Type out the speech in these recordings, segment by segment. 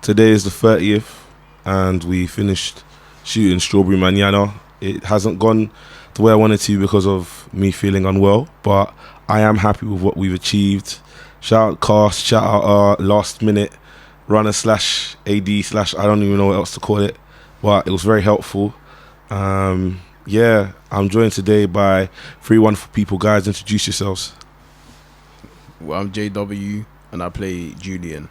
Today is the 30th, and we finished shooting Strawberry Mañana. It hasn't gone the way I wanted to because of me feeling unwell, but I am happy with what we've achieved. Shout out cast, shout out our last minute runner slash AD slash I don't even know what else to call it, but it was very helpful. Yeah, I'm joined today by three wonderful people. Guys, introduce yourselves. Well, I'm JW and I play Julian.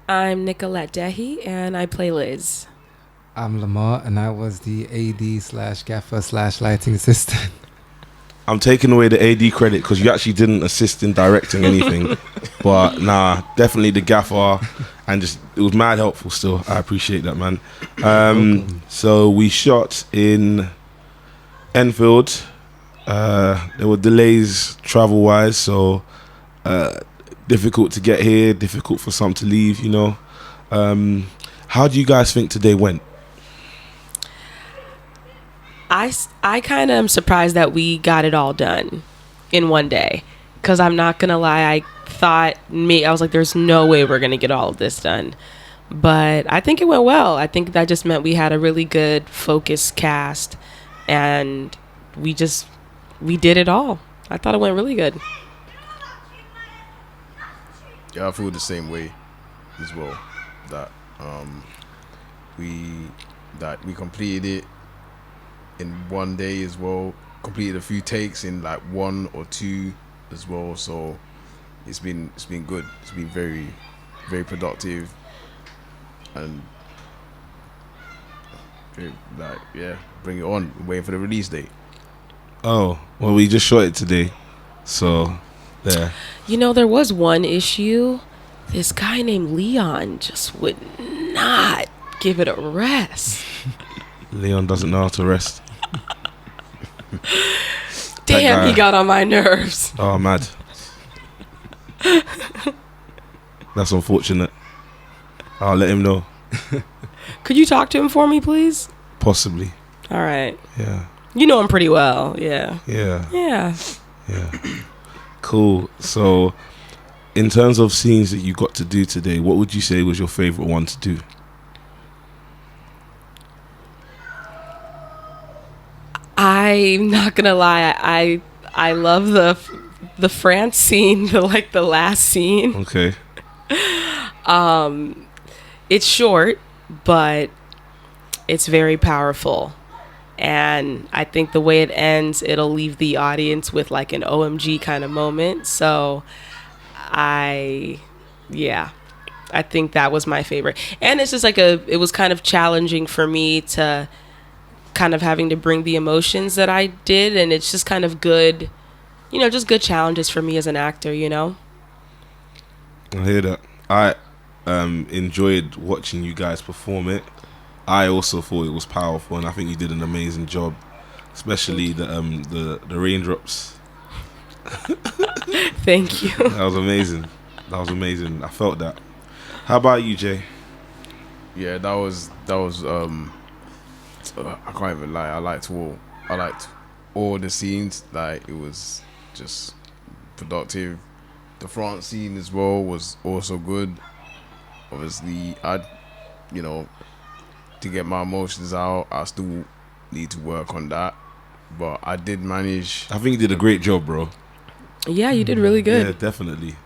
I'm Nicolette Dehi and I play Liz. I'm Lamar and I was the AD slash gaffer slash lighting assistant. I'm taking away the AD credit because you actually didn't assist in directing anything. But nah, definitely the gaffer, and just it was mad helpful still. I appreciate that, man. So we shot in Enfield. There were delays travel wise, so difficult to get here, difficult for some to leave, you know. How do you guys think today went? I kind of am surprised that we got it all done in one day, because I'm not gonna lie, I was like, there's no way we're gonna get all of this done, but I think it went well. I think that just meant we had a really good focused cast, and we did it all. I thought it went really good. Yeah, I feel the same way as well. That we completed it in one day as well. Completed a few takes in like one or two as well. So it's been good. It's been very, very productive, and bring it on. Waiting for the release date. Oh, well, we just shot it today, so there. You know, there was one issue. This guy named Leon just would not give it a rest. Leon doesn't know how to rest. Damn, he got on my nerves. Oh, mad. That's unfortunate. I'll let him know. Could you talk to him for me, please? Possibly. All right. Yeah. You know him pretty well. Yeah. Yeah. Yeah. Yeah. Cool. So, in terms of scenes that you got to do today, what would you say was your favorite one to do? I'm not gonna lie. I love the France scene, the last scene. Okay. It's short, but it's very powerful. And I think the way it ends, it'll leave the audience with like an OMG kind of moment. So I think that was my favorite. And it's just like it was kind of challenging for me to kind of having to bring the emotions that I did. And it's just kind of good, you know, just good challenges for me as an actor, you know? I hear that. I enjoyed watching you guys perform it. I also thought it was powerful, and I think you did an amazing job, especially the raindrops. Thank you. That was amazing. I felt that. How about you, Jay? Yeah, that was. I can't even lie. I liked all the scenes. Like, it was just productive. The front scene as well was also good. Obviously, to get my emotions out, I still need to work on that, but I did manage. I think you did a great job, bro. Yeah, you did really good. Yeah, definitely.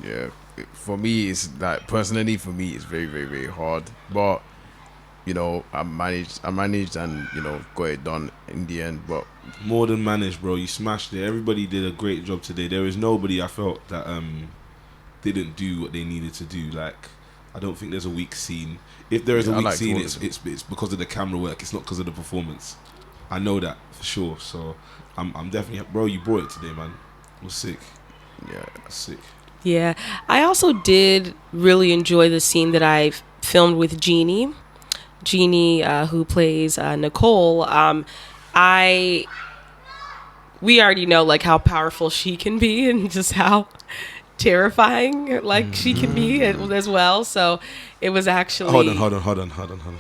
Yeah, for me, it's like, personally, for me, it's very, very, very hard, but you know, I managed and, you know, got it done in the end. But more than managed, bro. You smashed it. Everybody did a great job today. There is nobody I felt that didn't do what they needed to do. Like, I don't think there's a weak scene. If there is a weak scene, it's because of the camera work. It's not because of the performance. I know that for sure. So I'm definitely, bro. You brought it today, man. It was sick. Yeah, sick. Yeah, I also did really enjoy the scene that I filmed with Jeannie, who plays Nicole. We already know like how powerful she can be and just how terrifying like she can be as well. So it was actually hold on.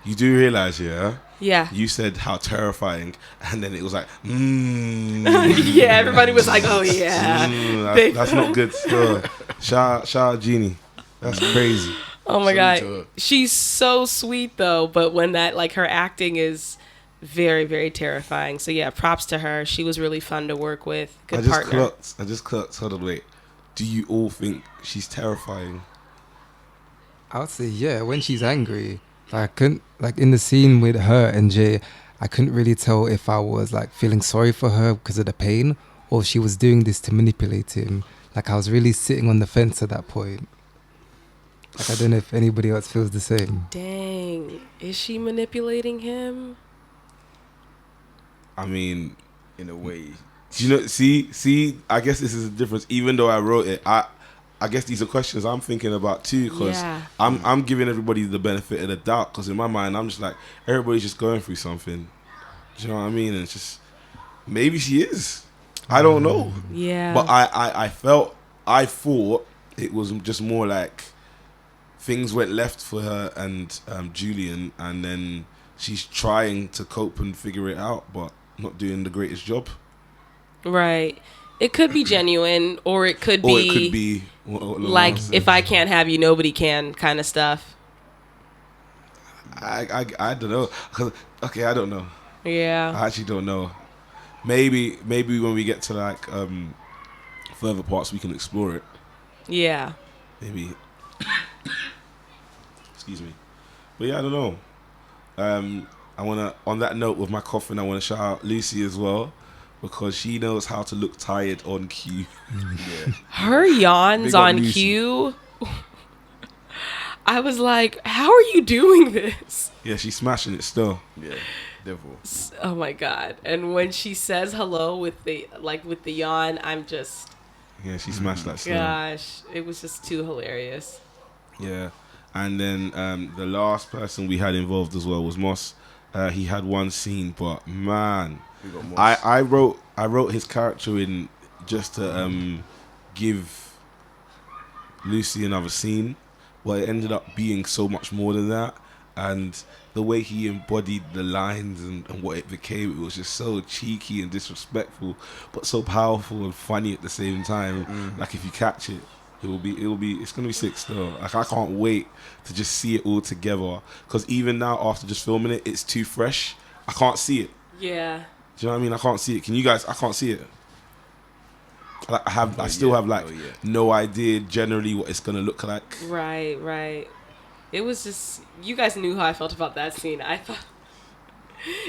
You do realize, yeah? Yeah. You said how terrifying, and then it was like, yeah, everybody was like, oh yeah. That's not good. So, shout out Jeannie. That's crazy. Oh my Salute to god, her. she's so sweet though. But when that, like, her acting is very, very terrifying. So yeah, props to her. She was really fun to work with. I Good just partner. clocked. Hold on, wait. Do you all think she's terrifying? I would say yeah. When she's angry, like I couldn't like in the scene with her and Jay, I couldn't really tell if I was like feeling sorry for her because of the pain, or if she was doing this to manipulate him. Like I was really sitting on the fence at that point. Like I don't know if anybody else feels the same. Dang, is she manipulating him? I mean, In a way, do you know? See. I guess this is the difference. Even though I wrote it, I guess these are questions I'm thinking about too, because Yeah. I'm giving everybody the benefit of the doubt. Because in my mind, I'm just like, everybody's just going through something. Do you know what I mean? And it's just, maybe she is. I don't know. Yeah. But I thought it was just more like things went left for her and Julian, and then she's trying to cope and figure it out, but not doing the greatest job. Right. It could be genuine, or it could Or be it could be what like, Lamar said. if I can't have you, nobody can kind of stuff. I don't know. Okay, I don't know. Yeah. I actually don't know. Maybe when we get to like further parts, we can explore it. Yeah. Maybe. Excuse me. But yeah, I don't know. I wanna, on that note, with my coughing, I wanna shout out Lucy as well, because she knows how to look tired on cue. yeah. Her yawns Big up on Lucy. cue. I was like, how are you doing this? Yeah, she's smashing it still. Yeah, devil. Oh my god. And when she says hello with the yawn, I'm just, Yeah, she smashed that still. gosh, it was just too hilarious. Yeah. And then the last person we had involved as well was Moss. He had one scene, but man, We got more. I wrote his character in just to give Lucy another scene, but it ended up being so much more than that. And the way he embodied the lines and what it became, it was just so cheeky and disrespectful, but so powerful and funny at the same time. Like, if you catch it, it's gonna be sick still. Like, I can't wait to just see it all together, because even now, after just filming it, it's too fresh. I can't see it. Yeah. Do you know what I mean? I can't see it. Can you guys? I can't see it. Like, I still have like no idea generally what it's gonna look like. Right, right. It was just, you guys knew how I felt about that scene. I thought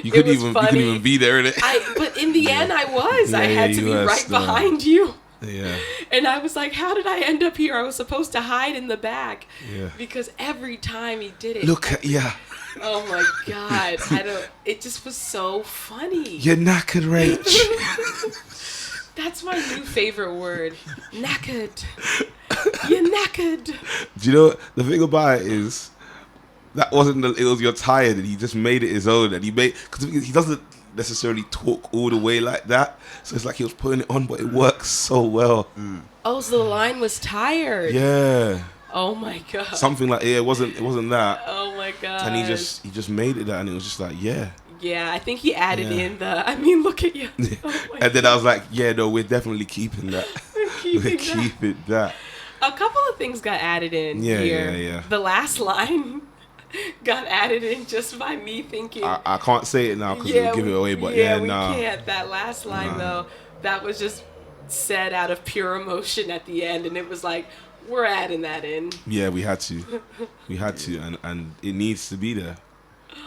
You It couldn't was even funny. be there in it. but in the end I was. I Yeah, had to you be were right still. behind you. Yeah, And I was like, how did I end up here? I was supposed to hide in the back. yeah. Because every time he did it. Look at Oh my god. It just was so funny. you're knackered, Rach. That's my new favorite word. Knackered. You're knackered. Do you know the thing about it is that wasn't it was you're tired, and he just made it his own, and because he doesn't necessarily talk all the way like that, so it's like he was putting it on, but it works so well. Oh, so the line was tired. Yeah, Oh my god. something like it wasn't that, Oh my god. and he just made it that, and it was just like yeah. Yeah, I think he added Yeah. in I mean, look at you. Oh my And then I was like, yeah, no, we're definitely keeping that. Keeping We're that. keeping that. A couple of things got added in Yeah, here. yeah. The last line got added in just by me thinking. I can't say it now because it'll give it away, but yeah, we nah. can't. That last line though, that was just said out of pure emotion at the end, and it was like, we're adding that in. Yeah, we had to. We had to, and it needs to be there.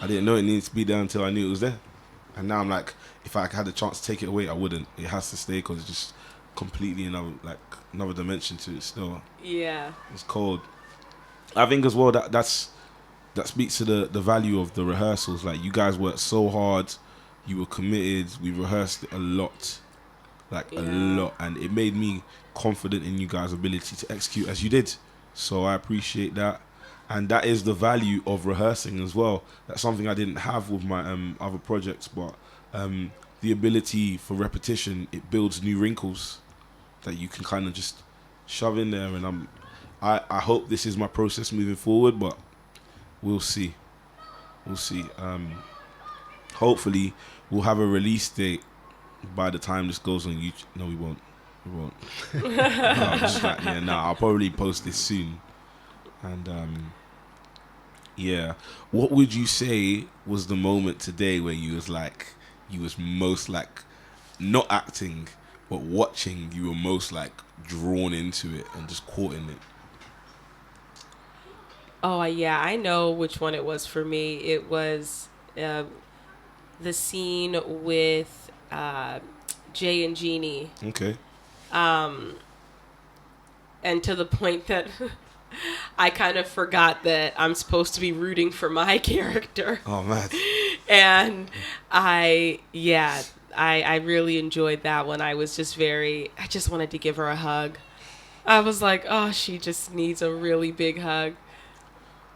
I didn't know it needs to be there until I knew it was there. And now I'm like, if I had the chance to take it away, I wouldn't. It has to stay because it's just completely another dimension to it still. Yeah. It's cold. I think as well that speaks to the value of the rehearsals. Like, you guys worked so hard, you were committed, we rehearsed it a lot. A lot, and it made me confident in you guys' ability to execute as you did. So I appreciate that. And that is the value of rehearsing as well. That's something I didn't have with my other projects, but the ability for repetition, it builds new wrinkles that you can kind of just shove in there. And I hope this is my process moving forward, but we'll see. We'll see. Hopefully, we'll have a release date by the time this goes on YouTube. No, we won't. We won't. No, I'm just like, I'll probably post this soon. And yeah, what would you say was the moment today where you was most like not acting but watching, you were most like drawn into it and just caught in it? Oh, yeah, I know which one it was for me. It was the scene with Jay and Jeannie. Okay. And to the point that I kind of forgot that I'm supposed to be rooting for my character. Oh man. And I really enjoyed that one. I just wanted to give her a hug. I was like, oh, she just needs a really big hug.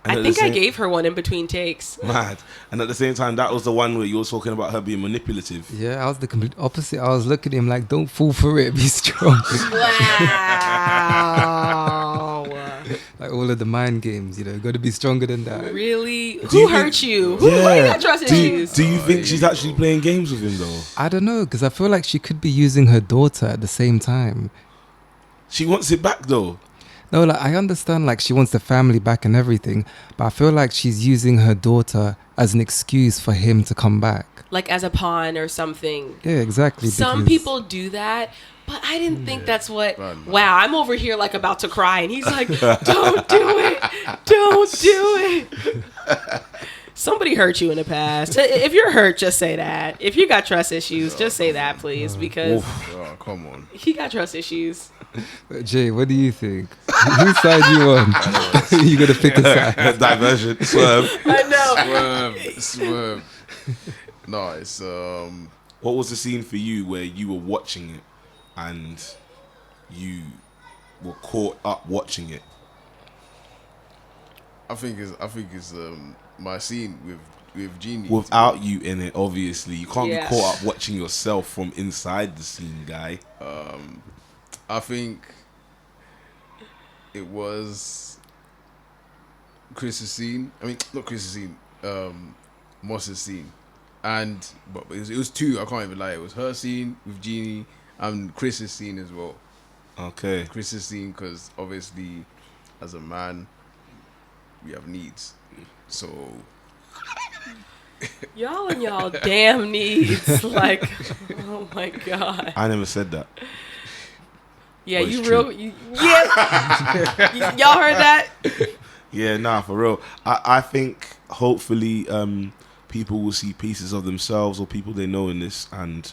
And I think I gave her one in between takes. Mad. And at the same time, that was the one where you were talking about her being manipulative. Yeah, I was the complete opposite. I was looking at him like, don't fall for it, be strong. Wow. Like all of the mind games, you got to be stronger than that. Really? Do Who you hurt think- you? Who got trust issues? Do you think she's actually playing games with him though? I don't know, because I feel like she could be using her daughter at the same time. She wants it back though. No, like I understand, like she wants the family back and everything, but I feel like she's using her daughter as an excuse for him to come back. Like as a pawn or something. Yeah, exactly. Some because- people do that, but I didn't think that's what. Right, Wow, I'm over here like about to cry, and he's like, "Don't do it, don't do it." Somebody hurt you in the past. If you're hurt, just say that. If you got trust issues, just say that, please, because Oh, come on. he got trust issues. Jay, what do you think? Whose side you on? You got to pick a side. Diversion. Swerve. I know. Swerve. No, it's What was the scene for you where you were watching it and you were caught up watching it? I think it's my scene with Jeannie. Without you in it, obviously. You can't Yeah. be caught up watching yourself from inside the scene, guy. I think it was Chris's scene. I mean, not Chris's scene. Moss's scene, but it was two. I can't even lie. It was her scene with Jeannie and Chris's scene as well. Okay. Chris's scene, because obviously, as a man, we have needs. So Y'all and y'all damn needs. Like, oh my God. I never said that. Yeah, But it's you true. real. Y'all heard that? Yeah, nah, for real. I think hopefully people will see pieces of themselves or people they know in this, and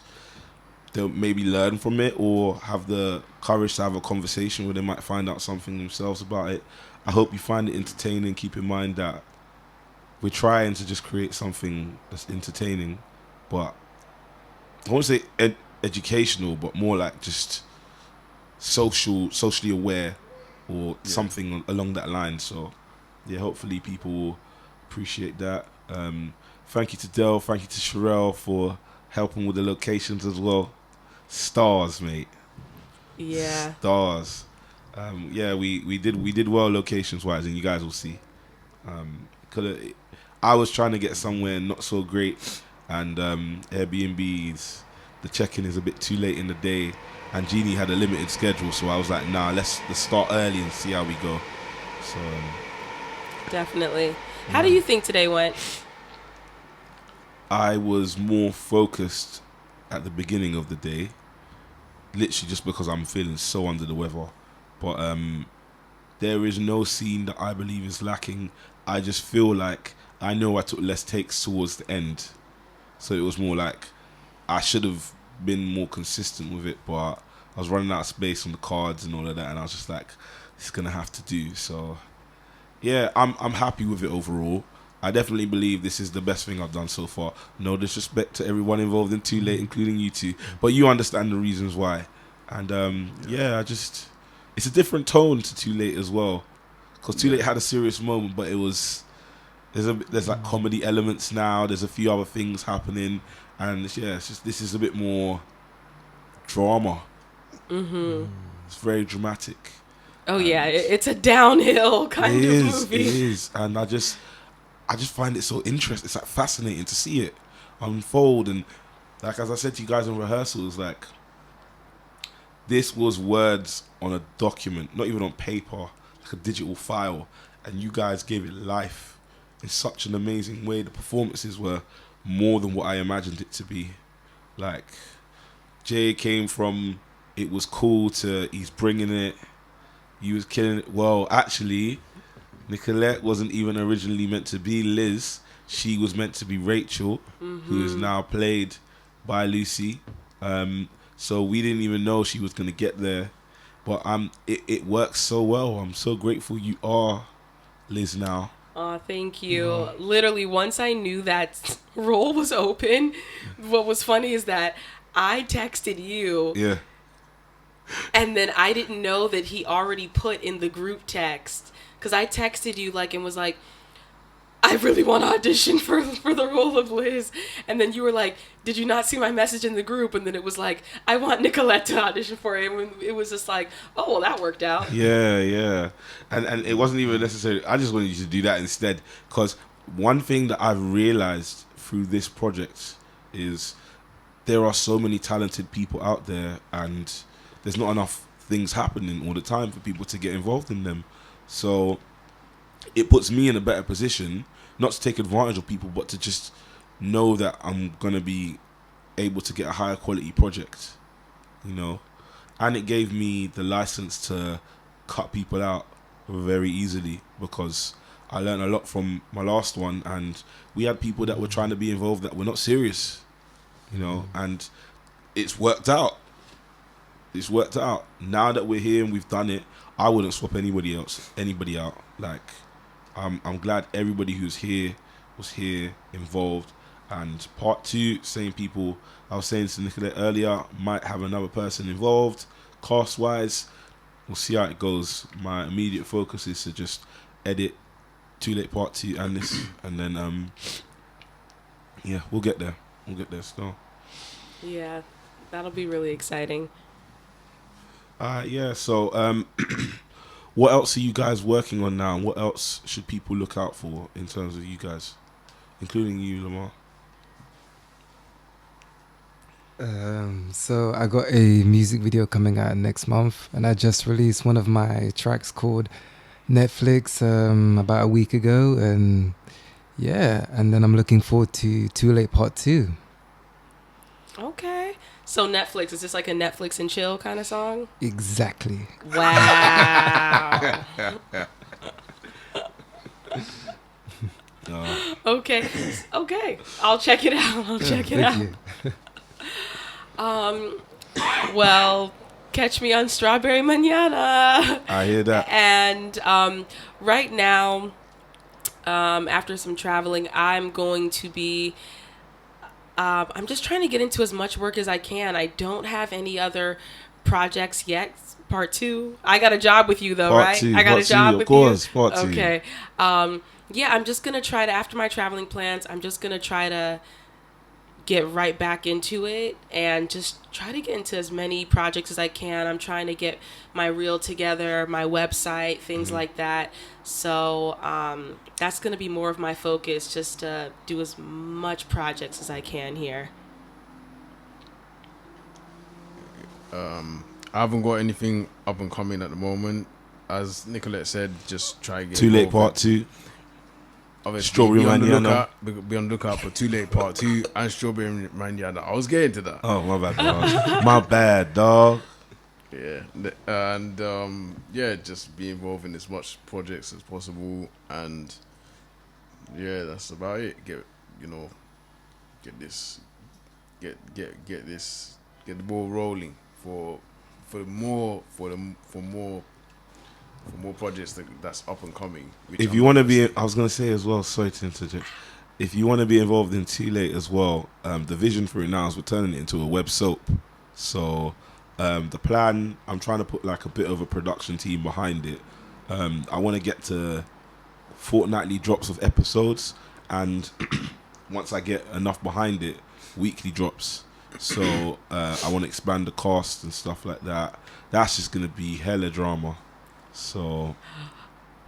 they'll maybe learn from it or have the courage to have a conversation where they might find out something themselves about it. I hope you find it entertaining. Keep in mind that we're trying to just create something that's entertaining, but I won't say educational, but more like just socially aware or something along that line. So yeah, hopefully people will appreciate that. Thank you to Del, thank you to Sherelle for helping with the locations as well. Stars, mate. Yeah. Stars. Yeah, we did well locations wise, and you guys will see. I was trying to get somewhere not so great, and Airbnbs, the check-in is a bit too late in the day, and Jeannie had a limited schedule, so I was like, nah, let's start early and see how we go. So Definitely. How do you think today went? I was more focused at the beginning of the day, literally just because I'm feeling so under the weather. But there is no scene that I believe is lacking. I just feel like I know I took less takes towards the end. So it was more like I should have been more consistent with it, but I was running out of space on the cards and all of that, and I was just like, it's going to have to do. So yeah, I'm happy with it overall. I definitely believe this is the best thing I've done so far. No disrespect to everyone involved in Too Late, including you two, but you understand the reasons why. And it's a different tone to Too Late as well, because Too Late had a serious moment, but there's like comedy elements now. There's a few other things happening, and this is a bit more drama. It's very dramatic. Oh yeah, it's a downhill kind of movie. It is, and I just find it so interesting. It's like fascinating to see it unfold, and like as I said to you guys in rehearsals, like this was words on a document, not even on paper, like a digital file, and you guys gave it life in such an amazing way. The performances were more than what I imagined it to be. Like, Jay came from it was cool to he's bringing it. You was killing it. Well, actually, Nicolette wasn't even originally meant to be Liz. She was meant to be Rachel, who is now played by Lucy. So we didn't even know she was going to get there. But it works so well. I'm so grateful you are Liz now. Oh, thank you. Literally, once I knew that role was open, what was funny is that I texted you. Yeah. And then I didn't know that he already put in the group text. Because I texted you and was like, I really want to audition for the role of Liz. And then you were like, did you not see my message in the group? And then it was like, I want Nicolette to audition for it. And it was just like, oh, well, that worked out. Yeah. And it wasn't even necessary. I just wanted you to do that instead. Because one thing that I've realized through this project is there are so many talented people out there, and there's not enough things happening all the time for people to get involved in them. So it puts me in a better position, not to take advantage of people, but to just know that I'm going to be able to get a higher quality project, you know. And it gave me the license to cut people out very easily, because I learned a lot from my last one, and we had people that were trying to be involved that were not serious, you know, and it's worked out. It's worked out. Now that we're here and we've done it, I wouldn't swap anybody out. Like, I'm glad everybody who's here was here, involved. And part 2, same people. I was saying to Nicolette earlier, might have another person involved. Cast-wise, we'll see how it goes. My immediate focus is to just edit Too Late Part 2 and this, and then yeah, we'll get there. So Yeah, that'll be really exciting. yeah. So what else are you guys working on now? What else should people look out for in terms of you guys, including you, Lamar? So I got a music video coming out next month, and I just released one of my tracks called Netflix about a week ago, and yeah, and then I'm looking forward to Too Late Part 2. Okay. So Netflix, is this like a Netflix and chill kind of song? Exactly. Wow. Okay. I'll check it out. Thank you. Well, catch me on Strawberry Mañana. I hear that. And right now, after some traveling, I'm going to be... I'm just trying to get into as much work as I can. I don't have any other projects yet. Part 2. I got a job with you, though, right? I got a job with you. Part 2. Okay. Yeah, I'm just going to try to, after my traveling plans, I'm just going to try to get right back into it and just try to get into as many projects as I can. I'm trying to get my reel together, my website, things like that. So that's going to be more of my focus, just to do as much projects as I can here. I haven't got anything up and coming at the moment. As Nicolette said, just try to get Too Late involved. Part 2. Obviously, Strawberry be on the Mañana. be on the lookout for Too Late Part 2 and Strawberry Mañana. I was getting to that. Oh, my bad, dog. My bad, dog. Yeah, and yeah, just be involved in as much projects as possible, and yeah, that's about it. Get the ball rolling for more projects that's up and coming. If you want to be, I was going to say as well, sorry to interject. If you want to be involved in Too Late as well, the vision for it now is we're turning it into a web soap. So the plan, I'm trying to put like a bit of a production team behind it. I want to get to fortnightly drops of episodes, and once I get enough behind it, weekly drops. So I want to expand the cast and stuff like that. That's just going to be hella drama. So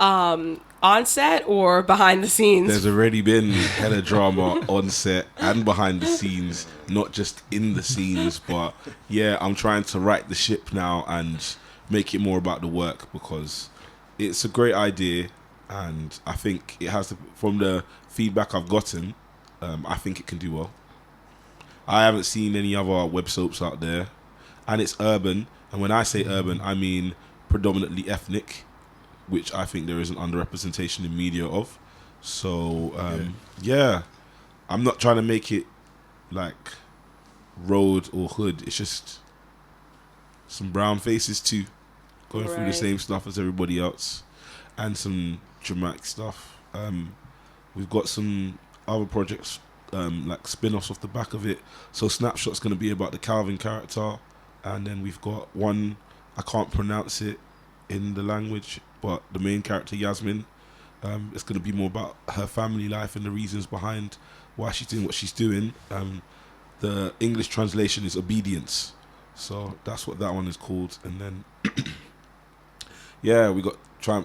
On set or behind the scenes? there's already been hella drama on set and behind the scenes, not just in the scenes. But yeah, I'm trying to right the ship now and make it more about the work, because it's a great idea and I think it has to, from the feedback I've gotten, I think it can do well. I haven't seen any other web soaps out there, and it's urban, and when I say urban I mean predominantly ethnic, which I think there is an underrepresentation in media of. So yeah, I'm not trying to make it like road or hood. It's just some brown faces too, going through the same stuff as everybody else, and some dramatic stuff. We've got some other projects, like spin-offs off the back of it. So Snapshot's going to be about the Calvin character, and then we've got one, I can't pronounce it in the language, but the main character Yasmin, it's going to be more about her family life and the reasons behind why she's doing what she's doing. The English translation is Obedience, so that's what that one is called. And then yeah, we got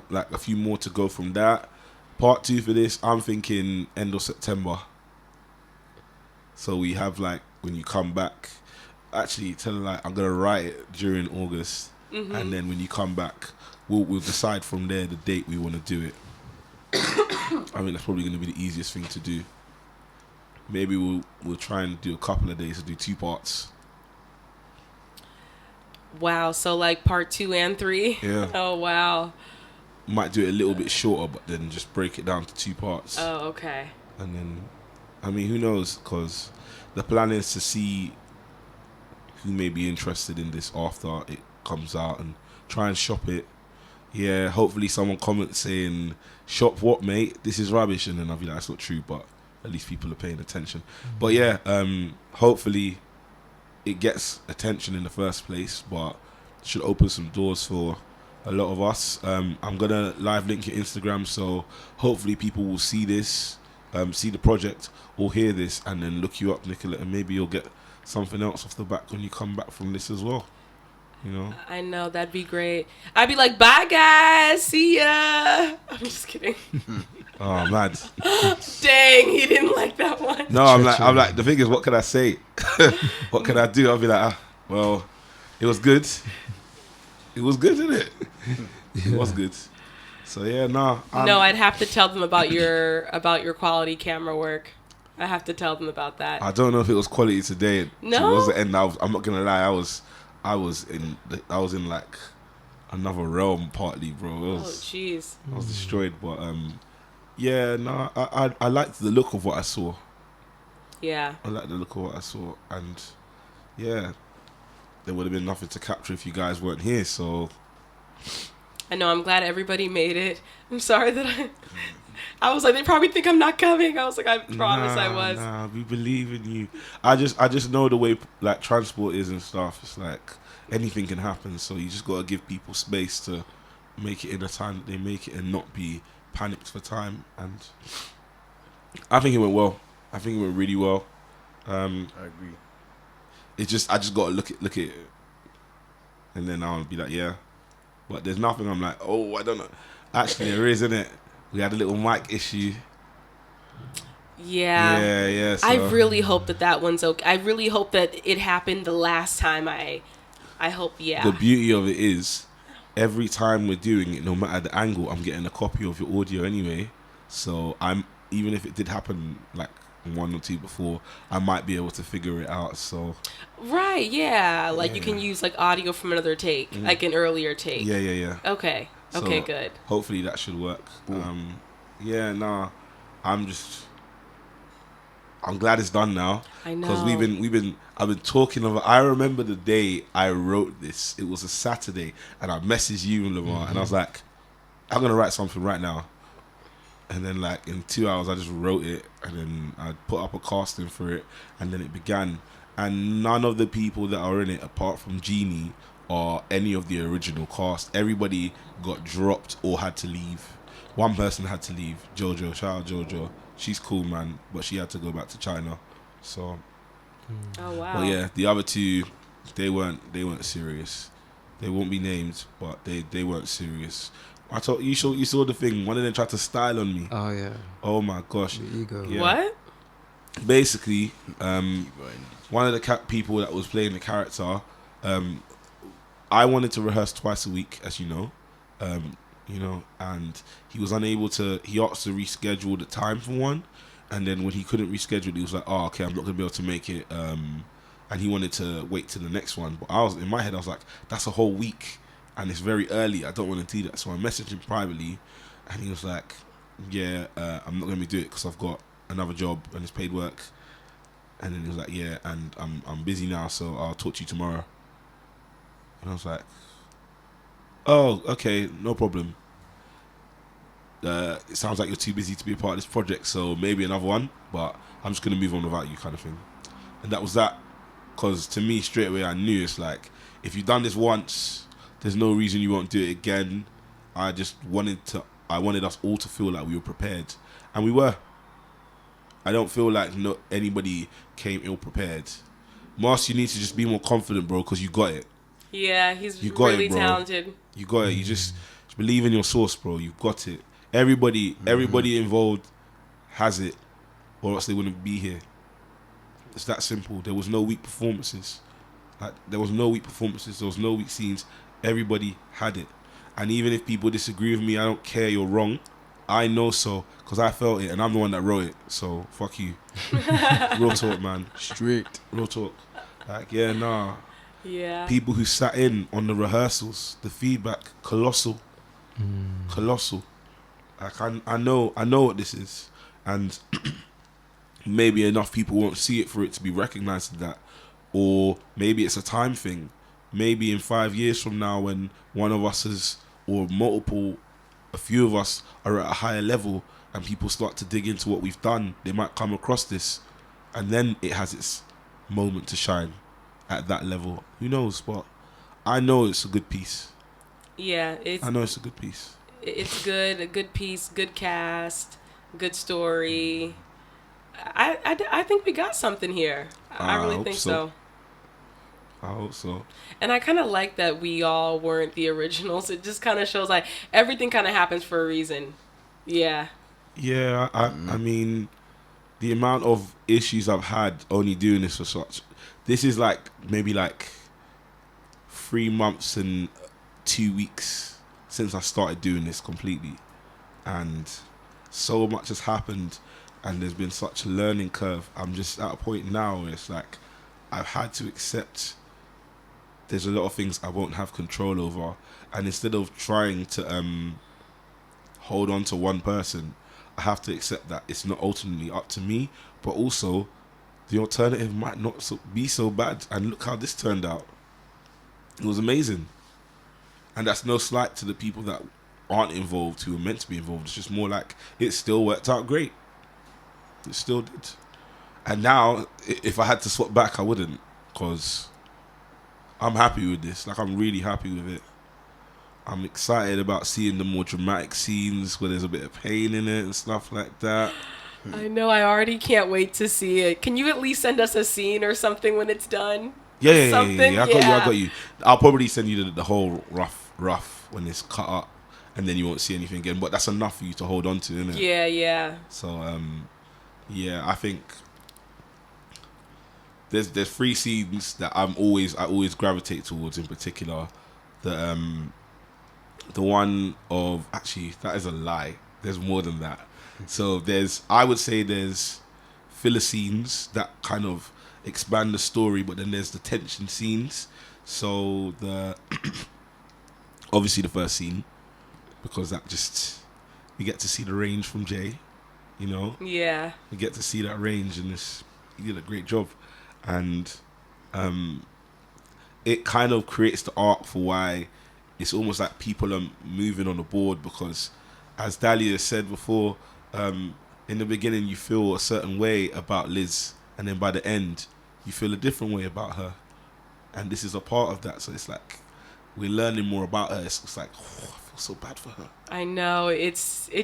like a few more to go from that. Part 2 for this, I'm thinking end of September. So we have like, when you come back, actually tell her like I'm gonna write it during August, and then when you come back, we'll decide from there the date we want to do it. I mean, that's probably gonna be the easiest thing to do. Maybe we'll try and do a couple of days to do 2 parts. Wow, so like part 2 and 3? Yeah. Oh, wow. Might do it a little bit shorter, but then just break it down to 2 parts. Oh, okay. And then, I mean, who knows? Because the plan is to see who may be interested in this after it comes out and try and shop it. Yeah, hopefully someone comments saying, shop what, mate? This is rubbish. And then I'll be like, that's not true, but at least people are paying attention. But yeah, hopefully it gets attention in the first place, but should open some doors for a lot of us. I'm gonna live link your Instagram, so hopefully people will see this, see the project, or hear this, and then look you up, Nicola, and maybe you'll get something else off the back when you come back from this as well. You know, I know, that'd be great. I'd be like, bye guys, see ya. I'm just kidding. oh mad. Dang, he didn't like that one. No, I'm like the thing is, what can I say? What can I do? I'll be like, well, it was good. It was good, isn't it? It was good. So yeah, no, I'd have to tell them about your quality camera work. I have to tell them about that. I don't know if it was quality today. No, it wasn't. And I'm not gonna lie, I was in like another realm partly, bro. Jeez. I was destroyed, but yeah, no, I liked the look of what I saw. Yeah. I liked the look of what I saw, and yeah, there would have been nothing to capture if you guys weren't here. So I know, I'm glad everybody made it. I'm sorry that I was like, they probably think I'm not coming. I was like, I promise I was. Nah, we believe in you. I just know the way like transport is and stuff. It's like anything can happen, so you just gotta give people space to make it in the time that they make it and not be panicked for time. And I think it went well. I think it went really well. I agree. It's just I just gotta look at it, and then I'll be like, yeah. But there's nothing I'm like, oh, I don't know. Actually, there is, isn't it? We had a little mic issue. Yeah. Yeah. So. I really hope that one's okay. I really hope that it happened the last time. I hope, yeah. The beauty of it is, every time we're doing it, no matter the angle, I'm getting a copy of your audio anyway. So even if it did happen like 1 or 2 before, I might be able to figure it out. So right, yeah. Like you can use like audio from another take, like an earlier take. Yeah. Okay. So Okay, good. Hopefully that should work. Yeah, nah. I'm glad it's done now. I know. Because I've been talking of. I remember the day I wrote this. It was a Saturday, and I messaged you and Lamar, and I was like, I'm gonna write something right now. And then like in 2 hours, I just wrote it, and then I put up a casting for it, and then it began. And none of the people that are in it, apart from Jeannie, are any of the original cast. Everybody got dropped or had to leave. One person had to leave, Jojo. Shout out Jojo. She's cool, man, but she had to go back to China. So, Oh wow. but yeah, the other 2, they weren't serious. They won't be named, but they weren't serious. I told you saw the thing. One of them tried to style on me. Oh yeah. Oh my gosh. The ego. Yeah. What? Basically, one of the people that was playing the character, I wanted to rehearse twice a week, as you know. you know, and he was unable to. He asked to reschedule the time for one, and then when he couldn't reschedule, he was like, "Oh, okay, I'm not gonna be able to make it." And he wanted to wait to the next one, but I was in my head, I was like, "That's a whole week, and it's very early. I don't want to do that." So I messaged him privately, and he was like, "Yeah, I'm not gonna do it because I've got another job and it's paid work." And then he was like, "Yeah, and I'm busy now, so I'll talk to you tomorrow." And I was like, "Oh, okay, no problem. It sounds like you're too busy to be a part of this project, so maybe another one, but I'm just gonna move on without you," kind of thing. And that was that. Because to me, straight away, I knew it's like, if you've done this once, there's no reason you won't do it again. I wanted us all to feel like we were prepared, and we were. I don't feel like anybody came ill prepared. Mars, you need to just be more confident, bro, because you got it. Yeah, he's You got really it, bro. talented. You got it. You just believe in your source, bro. You got it. Everybody involved has it, or else they wouldn't be here. It's that simple. There was no weak performances. There was no weak scenes. Everybody had it. And even if people disagree with me, I don't care. You're wrong. I know so, because I felt it, and I'm the one that wrote it. So fuck you. Real talk, man. Strict. Real talk. Like, yeah, nah. Yeah. People who sat in on the rehearsals, the feedback, colossal. Colossal. Like, I know what this is, and maybe enough people won't see it for it to be recognized as that, or maybe it's a time thing. Maybe in 5 years from now, when one of us is, or a few of us are at a higher level, and people start to dig into what we've done, they might come across this, and then it has its moment to shine at that level. Who knows? But I know it's a good piece. Yeah, I know it's a good piece. It's good, a good piece, good cast, good story. I think we got something here. I really think so. I hope so. And I kind of like that we all weren't the originals. It just kind of shows like everything kind of happens for a reason. Yeah. Yeah, I mean, the amount of issues I've had only doing this for such. This is like maybe like 3 months and 2 weeks since I started doing this completely. And so much has happened, and there's been such a learning curve. I'm just at a point now where it's like I've had to accept there's a lot of things I won't have control over, and instead of trying to hold on to one person, I have to accept that it's not ultimately up to me, but also the alternative might not be so bad. And look how this turned out. It was amazing. And that's no slight to the people that aren't involved, who are meant to be involved. It's just more like it still worked out great. It still did. And now, if I had to swap back, I wouldn't, because I'm happy with this. Like, I'm really happy with it. I'm excited about seeing the more dramatic scenes where there's a bit of pain in it and stuff like that. I know. I already can't wait to see it. Can you at least send us a scene or something when it's done? Yeah. I got you. I'll probably send you the whole rough when it's cut up, and then you won't see anything again. But that's enough for you to hold on to, isn't it? Yeah. So, yeah, I think there's 3 scenes that I always gravitate towards. In particular, the one of, actually, that is a lie. There's more than that. So I would say there's filler scenes that kind of expand the story, but then there's the tension scenes. So obviously the first scene, because that just, you get to see the range from Jay, you know? Yeah. You get to see that range, and he did a great job. And it kind of creates the arc for why it's almost like people are moving on the board, because as Dahlia said before, in the beginning you feel a certain way about Liz, and then by the end you feel a different way about her, and this is a part of that. So it's like we're learning more about her. It's like, oh, I feel so bad for her. I know, it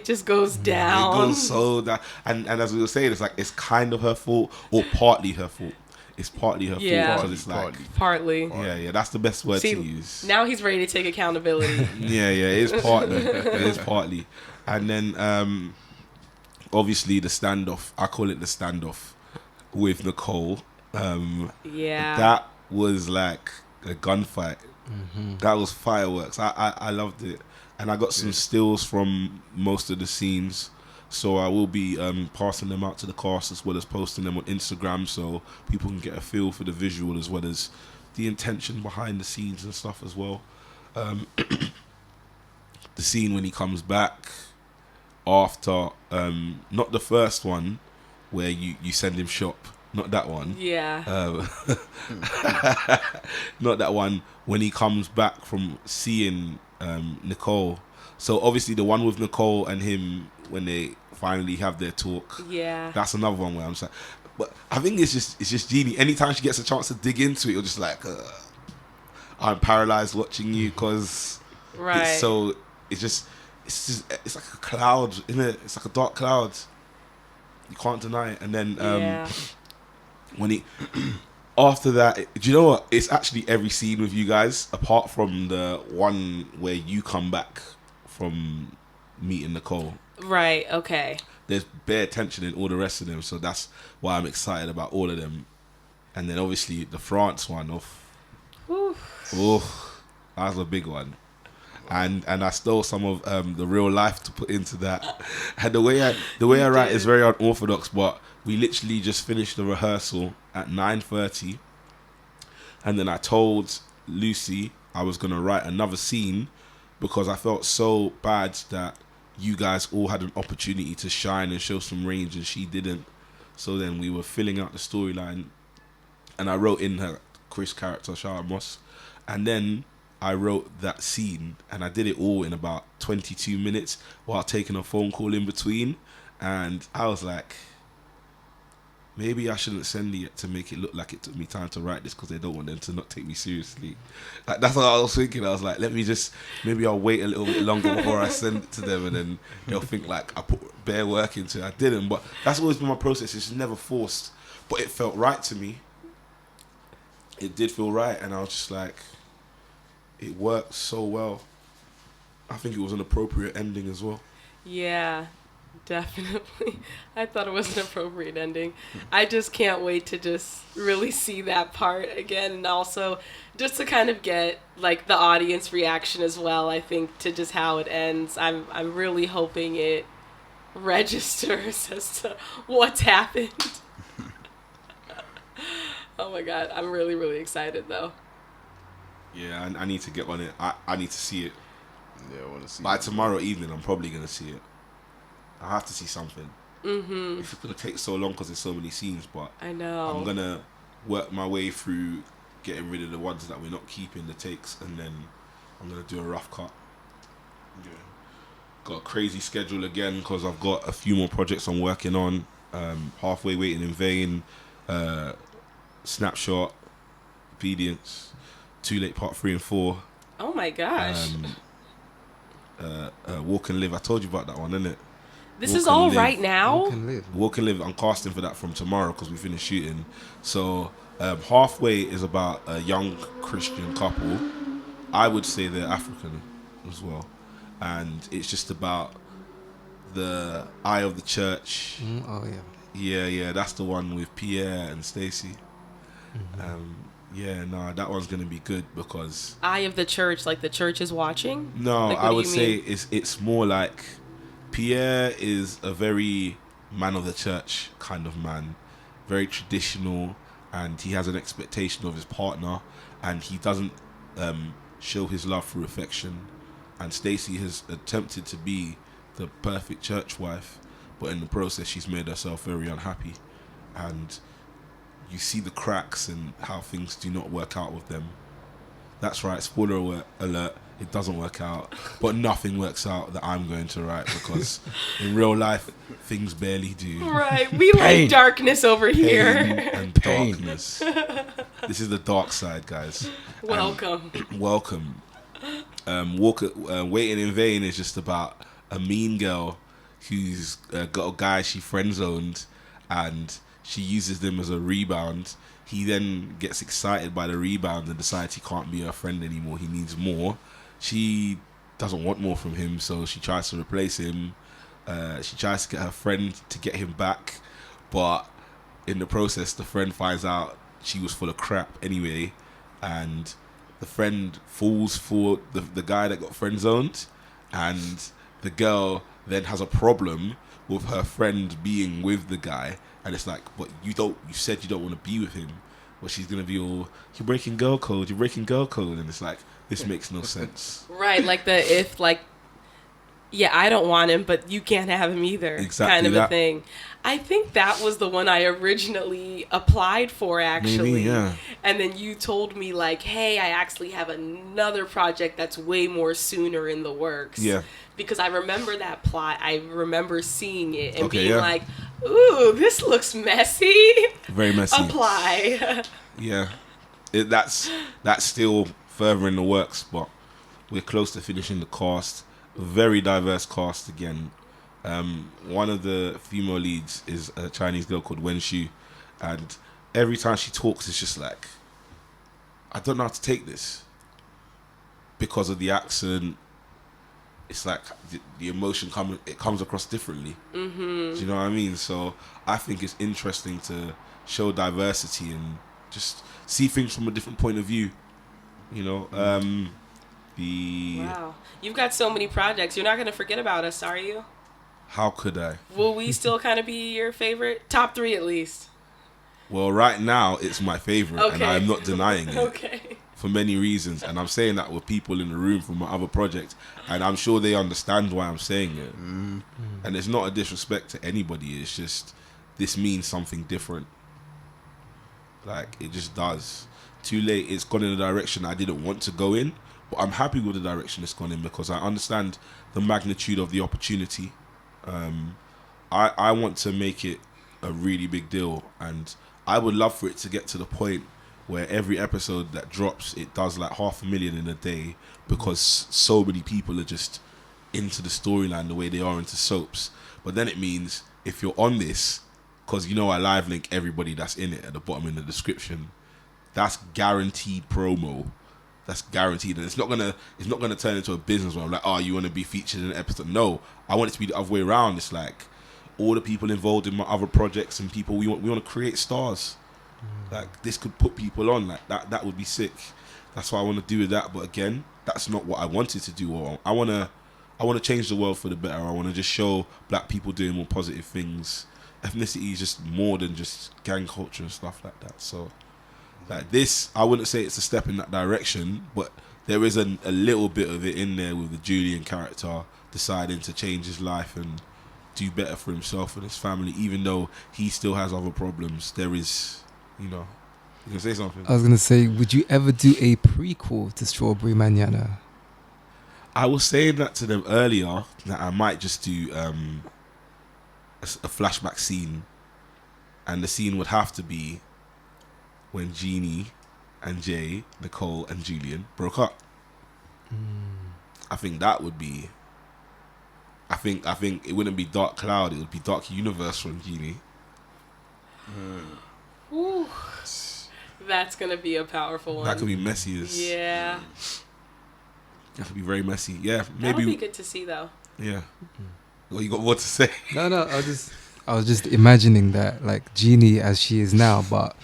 just goes down. It goes so down, and as we were saying, it's like it's kind of her fault, or partly her fault. It's partly her fault, because it's like partly. Yeah, that's the best word to use. Now he's ready to take accountability. Yeah, it is partly. And then obviously the standoff. I call it the standoff with Nicole. Yeah, that was like a gunfight. Mm-hmm. That was fireworks. I loved it. and I got some stills from most of the scenes. So I will be passing them out to the cast as well as posting them on Instagram so people can get a feel for the visual as well as the intention behind the scenes and stuff as well. The scene when he comes back after, not the first one where you send him shop, not that one. Yeah. Not that one, when he comes back from seeing Nicole. So obviously the one with Nicole and him when they finally have their talk. Yeah. That's another one where I'm just like, but I think it's just Jeannie. Anytime she gets a chance to dig into it, you're just like, I'm paralyzed watching you because Right. it's like a cloud, isn't it? It's like a dark cloud. You can't deny it. And then when he after that, do you know what? It's actually every scene with you guys apart from the one where you come back from meeting Nicole. Right. Okay. There's bare tension in all the rest of them, so that's why I'm excited about all of them. And then obviously the France one that was a big one. And I stole some of the real life to put into that. And the way I write is very unorthodox, but we literally just finished the rehearsal at 9:30, and then I told Lucy I was gonna write another scene because I felt so bad that you guys all had an opportunity to shine and show some range and she didn't. So then we were filling out the storyline, and I wrote in her Chris character, Shara Moss, and then I wrote that scene, and I did it all in about 22 minutes while taking a phone call in between. And I was like, maybe I shouldn't send it to make it look like it took me time to write this because they don't want them to not take me seriously. Like, that's what I was thinking. I was like, maybe I'll wait a little bit longer before I send it to them, and then they'll think like I put bare work into it. I didn't, but that's always been my process. It's never forced, but it felt right to me. It did feel right, and I was just like, it worked so well. I think it was an appropriate ending as well. Yeah, definitely. I thought it was an appropriate ending. I just can't wait to just really see that part again, and also just to kind of get like the audience reaction as well. I think to just how it ends. I'm really hoping it registers as to what's happened. Oh my god, I'm really, really excited though. Yeah, I need to get on it. I need to see it. Yeah, I want to see By it. tomorrow evening, I'm probably going to see it. I have to see something. Mm-hmm. It's going to take so long because there's so many scenes, but I know. I'm going to work my way through getting rid of the ones that we're not keeping, the takes, and then I'm going to do a rough cut. Yeah. Got a crazy schedule again because I've got a few more projects I'm working on. Halfway Waiting in Vain, Snapshot, Obedience, Too Late Part 3 and 4. Oh my gosh. Walk and Live. I told you about that one, innit? This Walk is and all Live. right now? You can live. Walk and Live. I'm casting for that from tomorrow because we finished shooting. So Halfway is about a young Christian couple. I would say they're African as well, and it's just about the eye of the church. Oh yeah. Yeah, that's the one with Pierre and Stacy. That one's gonna be good because Eye of the church, like the church is watching? no, Like, what I do would you say mean? it's more like Pierre is a very man of the church kind of man, very traditional, and he has an expectation of his partner, and he doesn't show his love through affection. And Stacey has attempted to be the perfect church wife, but in the process she's made herself very unhappy, and you see the cracks and how things do not work out with them. That's right, spoiler alert, it doesn't work out, but nothing works out that I'm going to write because in real life things barely do. Right. We Pain. like darkness over Pain here. and darkness. This is the dark side, guys. Welcome. Welcome. Waiting in Vain is just about a mean girl who's got a guy she friend zoned, and she uses them as a rebound. He then gets excited by the rebound and decides he can't be her friend anymore. He needs more. She doesn't want more from him, so she tries to replace him. She tries to get her friend to get him back, but in the process, the friend finds out she was full of crap anyway, and the friend falls for the guy that got friend zoned, and the girl then has a problem with her friend being with the guy, and it's like, but you said you don't want to be with him, but she's gonna be all, you're breaking girl code, and it's like, this makes no sense. Right, like I don't want him, but you can't have him either. Exactly kind of that. a thing. I think that was the one I originally applied for, actually. Maybe, yeah. And then you told me, like, hey, I actually have another project that's way more sooner in the works. Yeah. Because I remember that plot. I remember seeing it and Okay, being yeah. like, ooh, this looks messy. Very messy. Apply. Yeah, that's still further in the works, but we're close to finishing the cast. Very diverse cast again. One of the female leads is a Chinese girl called Wen Xu, and every time she talks, it's just like, I don't know how to take this because of the accent. It's like the emotion comes across differently. Mm-hmm. Do you know what I mean? So I think it's interesting to show diversity and just see things from a different point of view. You know, Wow, you've got so many projects. You're not going to forget about us, are you? How could I? Will we still kind of be your favorite? Top 3 at least. Well, right now it's my favorite, and I'm not denying it. Okay. For many reasons, and I'm saying that with people in the room from my other project, and I'm sure they understand why I'm saying it. And it's not a disrespect to anybody, it's just, this means something different. Like, it just does. Too late, it's gone in a direction I didn't want to go in, but I'm happy with the direction it's gone in because I understand the magnitude of the opportunity. I want to make it a really big deal, and I would love for it to get to the point where every episode that drops, it does like 500,000 in a day, because so many people are just into the storyline the way they are into soaps. But then it means if you're on this, because you know I live link everybody that's in it at the bottom in the description, that's guaranteed promo. That's guaranteed, and it's not gonna turn into a business where I'm like, oh, you want to be featured in an episode? No, I want it to be the other way around. It's like all the people involved in my other projects and people we want to create stars. Like, this could put people on, like that would be sick. That's what I want to do with that. But again, that's not what I wanted to do. Or I want to change the world for the better. I want to just show black people doing more positive things. Ethnicity is just more than just gang culture and stuff like that. So, like this, I wouldn't say it's a step in that direction, but there is a little bit of it in there with the Julian character deciding to change his life and do better for himself and his family, even though he still has other problems. There is, you know, you can say something. I was going to say, would you ever do a prequel to Strawberry Mañana? I was saying that to them earlier, that I might just do a flashback scene, and the scene would have to be when Jeannie and Jay, Nicole and Julian broke up. I think that would be, I think it wouldn't be Dark Cloud, it would be Dark Universe from Jeannie. Ooh, that's gonna be a powerful one. That could be messy as... Yeah. That could be very messy. Yeah, That'll maybe... be good to see, though. Yeah. Well, you got what to say? No, I was just imagining that, like Jeannie as she is now, but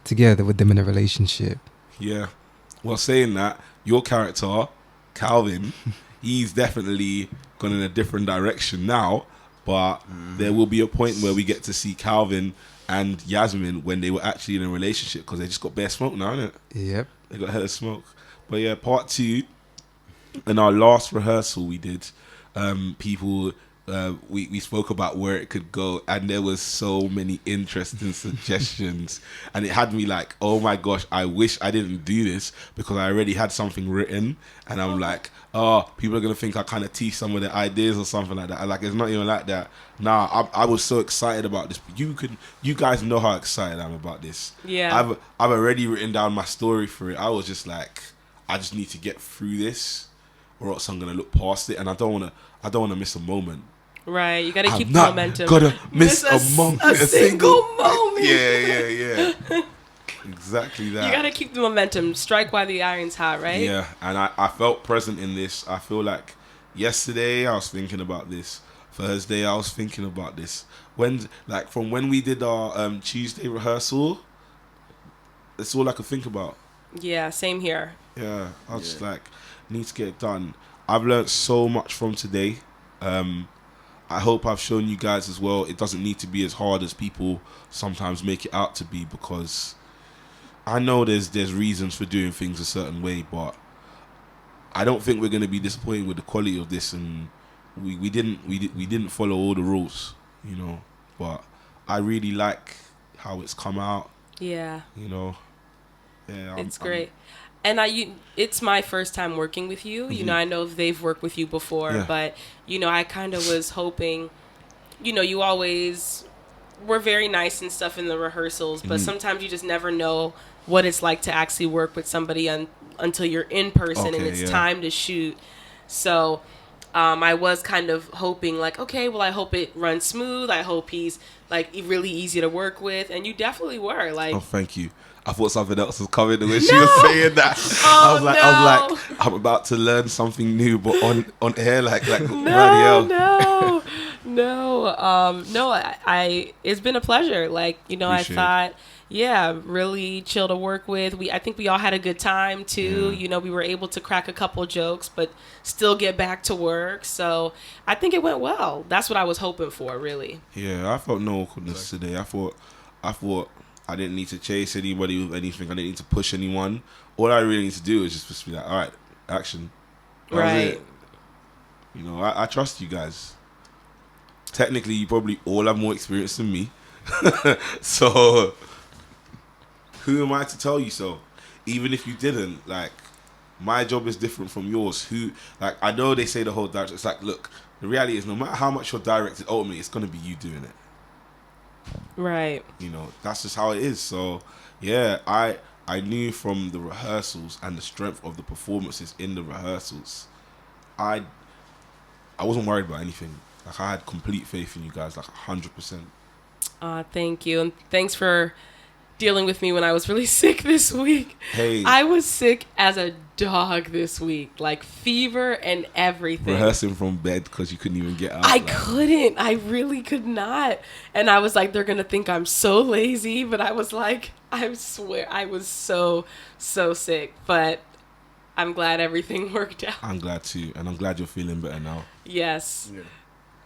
together with them in a relationship. Yeah. Well, saying that, your character, Calvin, he's definitely gone in a different direction now, but there will be a point where we get to see Calvin and Yasmin when they were actually in a relationship, because they just got bare smoke now, innit? Yep. They got hella smoke. But yeah, part 2, in our last rehearsal we did, people... we spoke about where it could go, and there was so many interesting suggestions, and it had me like, oh my gosh, I wish I didn't do this, because I already had something written, and I'm like, oh, people are gonna think I kind of tease some of the ideas or something like that. Like, it's not even like that. Nah, I was so excited about this. You guys know how excited I am about this. Yeah. I've already written down my story for it. I was just like, I just need to get through this, or else I'm gonna look past it, and I don't wanna miss a moment. Right, you gotta keep the not momentum. Gotta miss a moment. A single moment. Yeah. Exactly that. You gotta keep the momentum. Strike while the iron's hot, right? Yeah, and I felt present in this. I feel like yesterday I was thinking about this. Thursday I was thinking about this. From when we did our Tuesday rehearsal, that's all I could think about. Yeah, same here. Yeah, I was just like, need to get it done. I've learned so much from today. I hope I've shown you guys as well. It doesn't need to be as hard as people sometimes make it out to be, because I know there's reasons for doing things a certain way, but I don't think we're going to be disappointed with the quality of this. And we didn't follow all the rules, you know. But I really like how it's come out. Yeah. You know. Yeah. It's great. And it's my first time working with you. You know, I know they've worked with you before, but, you know, I kind of was hoping, you know, you always were very nice and stuff in the rehearsals, but sometimes you just never know what it's like to actually work with somebody until you're in person and it's time to shoot. So I was kind of hoping like, okay, well, I hope it runs smooth. I hope he's like really easy to work with. And you definitely were. Like, oh, thank you. I thought something else was coming when she was saying that. I was like, I'm about to learn something new, but on air, like no. I it's been a pleasure. Like, you know, Appreciate I thought, really chill to work with. I think we all had a good time too. You know, we were able to crack a couple jokes, but still get back to work. So I think it went well. That's what I was hoping for, really. Yeah, I felt no awkwardness today. I thought I didn't need to chase anybody with anything. I didn't need to push anyone. All I really need to do is just be like, all right, action. That was it. You know, I trust you guys. Technically, you probably all have more experience than me. So, who am I to tell you so? Even if you didn't, like, my job is different from yours. I know they say the whole director. It's like, look, the reality is no matter how much you're directed, ultimately, it's going to be you doing it. Right. You know, that's just how it is. So, yeah, I knew from the rehearsals and the strength of the performances in the rehearsals, I wasn't worried about anything. Like, I had complete faith in you guys, like 100%. Thank you. And thanks for dealing with me when I was really sick this week. Hey. I was sick as a dog this week, like fever and everything. Rehearsing from bed because you couldn't even get out. I couldn't. I really could not. And I was like, they're going to think I'm so lazy. But I was like, I swear, I was so sick. But I'm glad everything worked out. I'm glad too. And I'm glad you're feeling better now. Yes.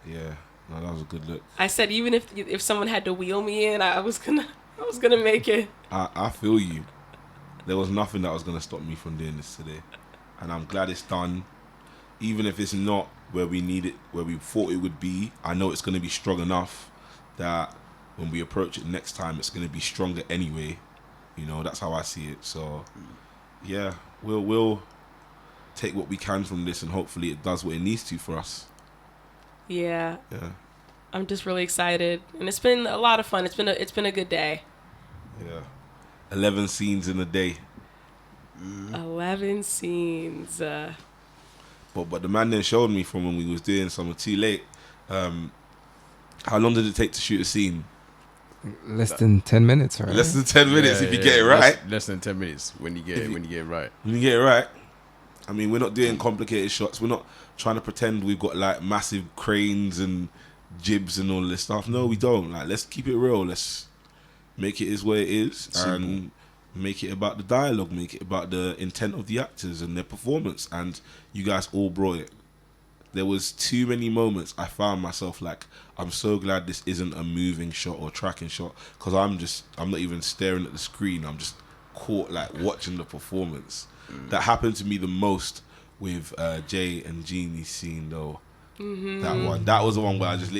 Yeah. No, that was a good look. I said, even if someone had to wheel me in, I was gonna make it. I feel you. There was nothing that was gonna stop me from doing this today, and I'm glad it's done. Even if it's not where we need it, where we thought it would be, I know it's gonna be strong enough that when we approach it next time, it's gonna be stronger anyway. You know, that's how I see it. So, yeah, we'll take what we can from this, and hopefully it does what it needs to for us. Yeah. Yeah. I'm just really excited, and it's been a lot of fun. It's been a good day. Yeah. 11 scenes in a day. 11 scenes. But the man then showed me from when we was doing Summer Too Late. How long did it take to shoot a scene? Less than 10 minutes, right? Less than 10 minutes if you get it right. Less than 10 minutes when you get it right. When you get it right. I mean, we're not doing complicated shots. We're not trying to pretend we've got like massive cranes and jibs and all this stuff. No, we don't. Like, let's keep it real. Let's make it is what it is. And make it about the dialogue. Make it about the intent of the actors and their performance. And you guys all brought it. There was too many moments I found myself like, I'm so glad this isn't a moving shot or tracking shot, because I'm not even staring at the screen. I'm just caught like watching the performance. That happened to me the most with Jay and Jeannie's scene though. Mm-hmm. That was the one where I was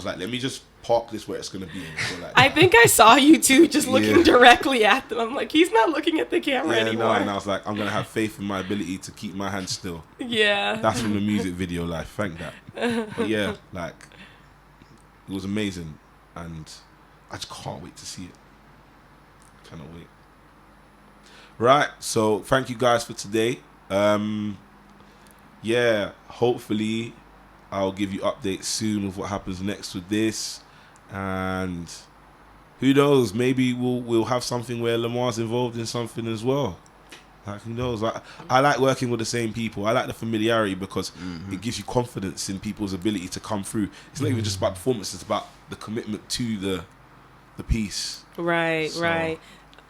like, let me just park this where it's gonna be. So, like, I think I saw you two just looking directly at them. I'm like, he's not looking at the camera anymore. No, and I was like, I'm gonna have faith in my ability to keep my hands still. Yeah. That's from the music video life. Thank that. But yeah, like, it was amazing, and I just can't wait to see it. Cannot wait. Right, so thank you guys for today. Yeah, hopefully I'll give you updates soon of what happens next with this, and who knows, maybe we'll have something where Lamar's involved in something as well. Like, who knows? I like working with the same people. I like the familiarity because it gives you confidence in people's ability to come through. It's not even just about performance, it's about the commitment to the piece. Right.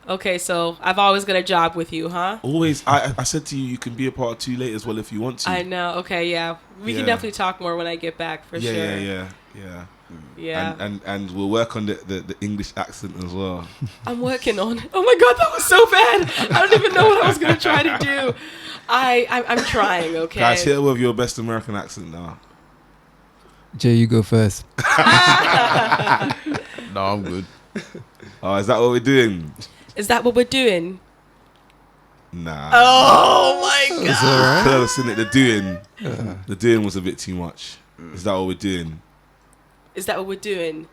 Okay, so I've always got a job with you, huh? Always. I said to you, you can be a part of Too Late as well if you want to. I know. Okay, yeah. We can Yeah. definitely talk more when I get back for sure. Yeah. Yeah. And we'll work on the English accent as well. I'm working on it. Oh my god, that was so bad. I don't even know what I was gonna try to do. I'm trying, okay? Guys, hit her with your best American accent now. Jay, you go first. No, I'm good. Oh, is that what we're doing? Is that what we're doing? Nah. Oh my That's god. all right. Close, innit? The doing was a bit too much. Is that what we're doing? Is that what we're doing?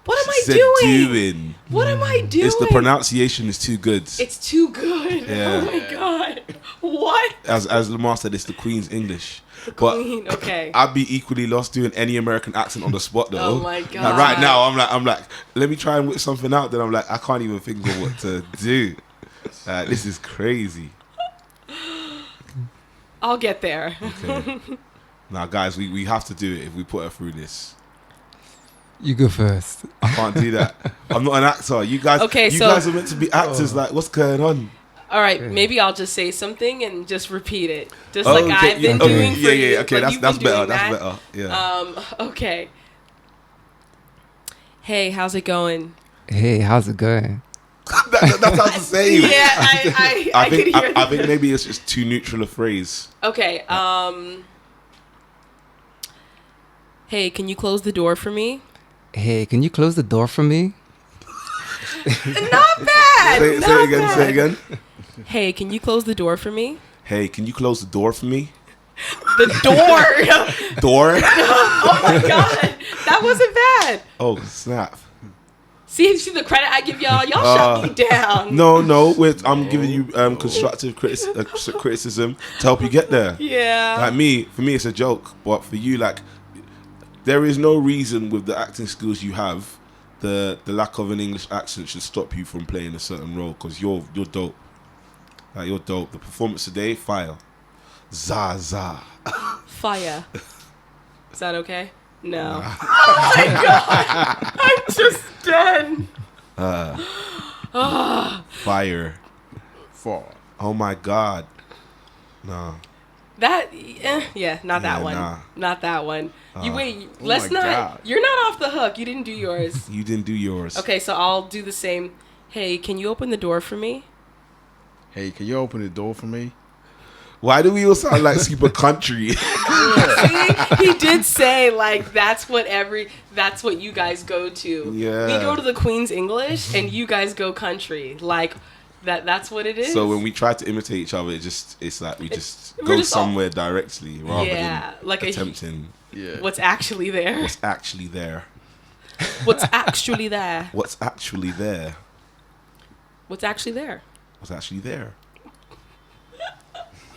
What am I Said doing? What am I doing? It's the pronunciation is too good. It's too good. Yeah. Oh my god. What? As Lamar said, it's the Queen's English. The But Queen. Okay. I'd be equally lost doing any American accent on the spot though. Oh my god. Like right now, I'm like, let me try and whip something out. Then I'm like, I can't even think of what to do. This is crazy. I'll get there. Okay. Now, guys, we have to do it if we put her through this. You go first. I can't do that. I'm not an actor. You guys, Okay, you so- guys are meant to be actors. Like, what's going on? All right, Okay. maybe I'll just say something and just repeat it, just Oh, like okay, I've been okay, doing for you. yeah. Okay, like you've that's been better. doing That's that. better. Yeah. Okay. Hey, how's it going? Hey, how's it going? That's how to say it. Yeah, I could hear I think maybe it's just too neutral a phrase. Okay. Hey, can you close the door for me? Hey, can you close the door for me? Not bad. Say it again. Say it again. Hey, can you close the door for me? Hey, can you close the door for me? The door. Door? Oh my god, that wasn't bad. Oh snap! See the credit I give y'all. Y'all shut me down. No. I'm giving you constructive criticism to help you get there. Yeah. Like for me, it's a joke, but for you, like, there is no reason with the acting skills you have, the lack of an English accent should stop you from playing a certain role because you're dope. Like, you're dope. The performance today, fire. Za. Fire. Is that okay? No. Oh my god. I'm just done. Fire. Four. Oh my god. Nah. That yeah, not that Yeah, one. nah. Not that one. You wait. Oh Let's my not. God. You're not off the hook. You didn't do yours. You didn't do yours. Okay, so I'll do the same. Hey, can you open the door for me? Hey, can you open the door for me? Why do we all sound like super country? See, he did say like that's what you guys go to. Yeah. We go to the Queen's English and you guys go country. Like that's what it is. So when we try to imitate each other, it's like we just we're go just all- somewhere directly rather Yeah, than like attempting Yeah. what's actually there? what's actually there. What's actually there? What's actually there? What's actually there? What's actually there?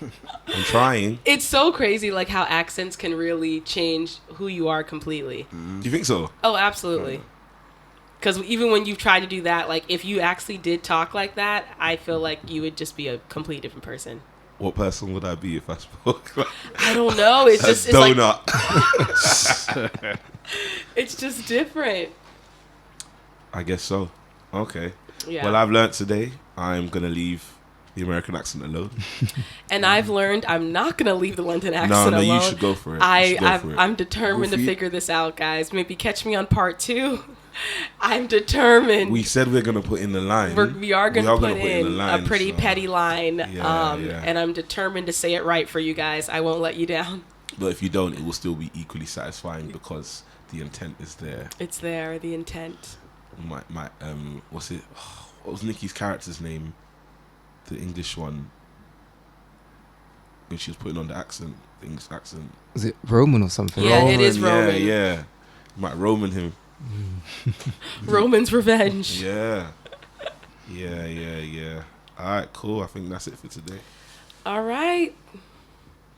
I'm trying. It's so crazy like how accents can really change who you are completely. Do you think so? Oh, absolutely. Because even when you try to do that, like if you actually did talk like that, I feel like you would just be a completely different person. What person would I be if I spoke? I don't know. It's just it's like donut. it's just different. I guess so. Okay. Yeah. Well, I've learnt today. I'm gonna leave the American accent alone. And I've learned I'm not gonna leave the London accent No, alone. you should go for it. You should go for it. I'm determined to Goofy. figure this out, guys. Maybe catch me on part 2. I'm determined. We said we're gonna put in the line. We are going to put in the line, a pretty so- petty line, Yeah. and I'm determined to say it right for you guys. I won't let you down. But if you don't, it will still be equally satisfying because the intent is there. It's there, the intent. My what's it? What was Nikki's character's name? The English one. When she was putting on the accent, the English accent. Was it Roman or something? Yeah, it is Roman. Yeah. You might Roman him. Roman's revenge. Yeah. Yeah. All right, cool. I think that's it for today. All right.